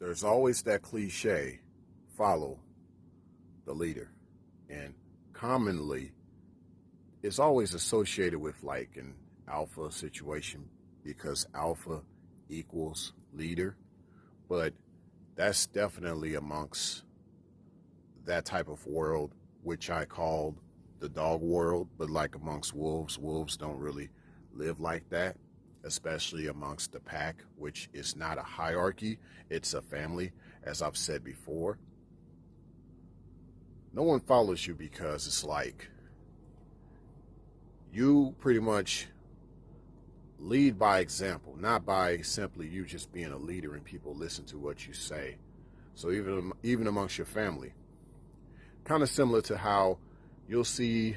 there's always that cliche, follow the leader. And commonly, it's always associated with like an alpha situation because alpha equals leader. But that's definitely amongst that type of world, which I called the dog world. But like amongst wolves, wolves don't really live like that, especially amongst the pack, which is not a hierarchy, it's a family, as I've said before. No one follows you because it's like you pretty much lead by example, not by simply you just being a leader and people listen to what you say. So even amongst your family, kind of similar to how you'll see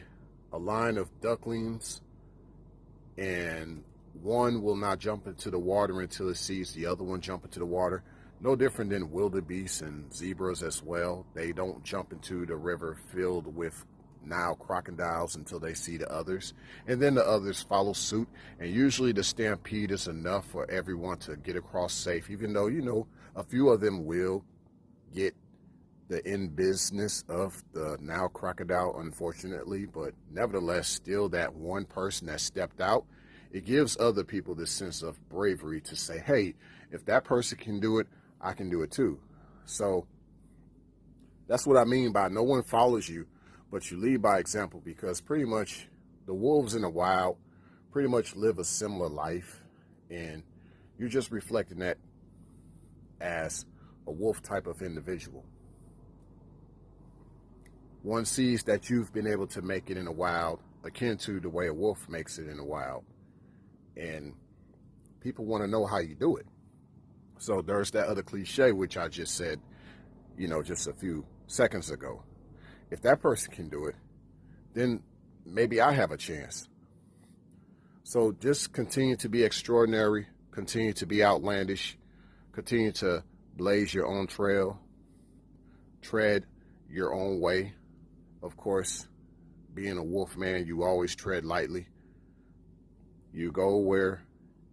a line of ducklings and one will not jump into the water until it sees the other one jump into the water. No different than wildebeests and zebras as well. They don't jump into the river filled with Nile crocodiles until they see the others. And then the others follow suit. And usually the stampede is enough for everyone to get across safe, even though, a few of them will get the end business of the Nile crocodile, unfortunately. But nevertheless, still that one person that stepped out, it gives other people this sense of bravery to say, hey, if that person can do it, I can do it too. So that's what I mean by no one follows you, but you lead by example, because pretty much the wolves in the wild pretty much live a similar life, and you're just reflecting that as a wolf type of individual. One sees that you've been able to make it in the wild, akin to the way a wolf makes it in the wild. And people want to know how you do it. So there's that other cliche, which I just said, just a few seconds ago. If that person can do it, then maybe I have a chance. So just continue to be extraordinary, continue to be outlandish, continue to blaze your own trail, tread your own way. Of course, being a wolf man, you always tread lightly. You go where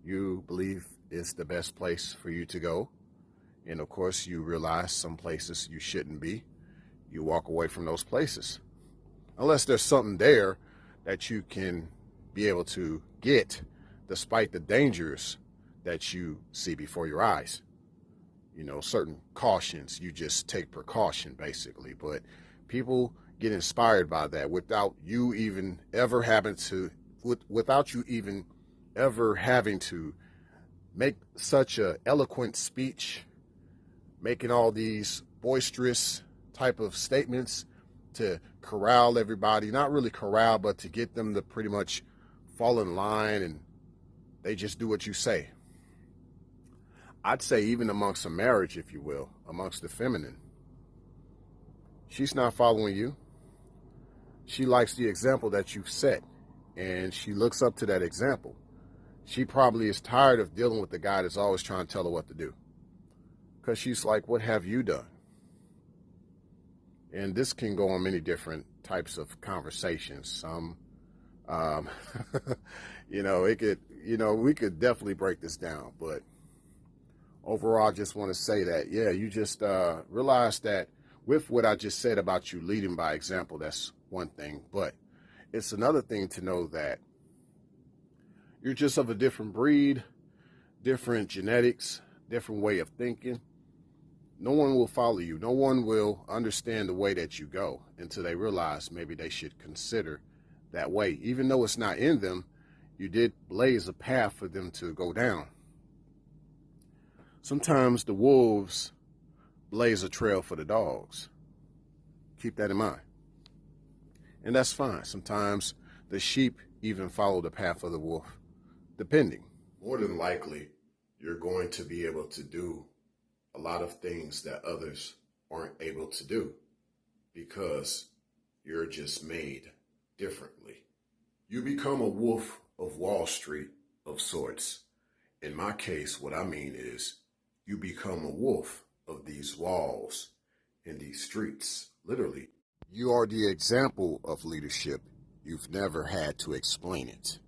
you believe is the best place for you to go. And of course, you realize some places you shouldn't be. You walk away from those places. Unless there's something there that you can be able to get despite the dangers that you see before your eyes. Certain cautions, you just take precaution basically. But people get inspired by that without you even ever having to make such a eloquent speech, making all these boisterous type of statements to corral everybody. Not really corral, but to get them to pretty much fall in line, and they just do what you say. I'd say even amongst a marriage, if you will, amongst the feminine, she's not following you. She likes the example that you've set, and she looks up to that example. She probably is tired of dealing with the guy that's always trying to tell her what to do, because she's like, what have you done? And this can go on many different types of conversations. Some, we could definitely break this down. But overall, I just want to say that, you just realize that with what I just said about you leading by example, that's one thing. But it's another thing to know that you're just of a different breed, different genetics, different way of thinking. No one will follow you. No one will understand the way that you go until they realize maybe they should consider that way. Even though it's not in them, you did blaze a path for them to go down. Sometimes the wolves blaze a trail for the dogs. Keep that in mind. And that's fine. Sometimes the sheep even follow the path of the wolf, depending. More than likely, you're going to be able to do a lot of things that others aren't able to do because you're just made differently. You become a wolf of Wall Street of sorts. In my case, what I mean is you become a wolf of these walls and these streets, literally. You are the example of leadership. You've never had to explain it.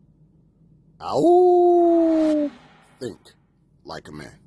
Ow! Think like a man.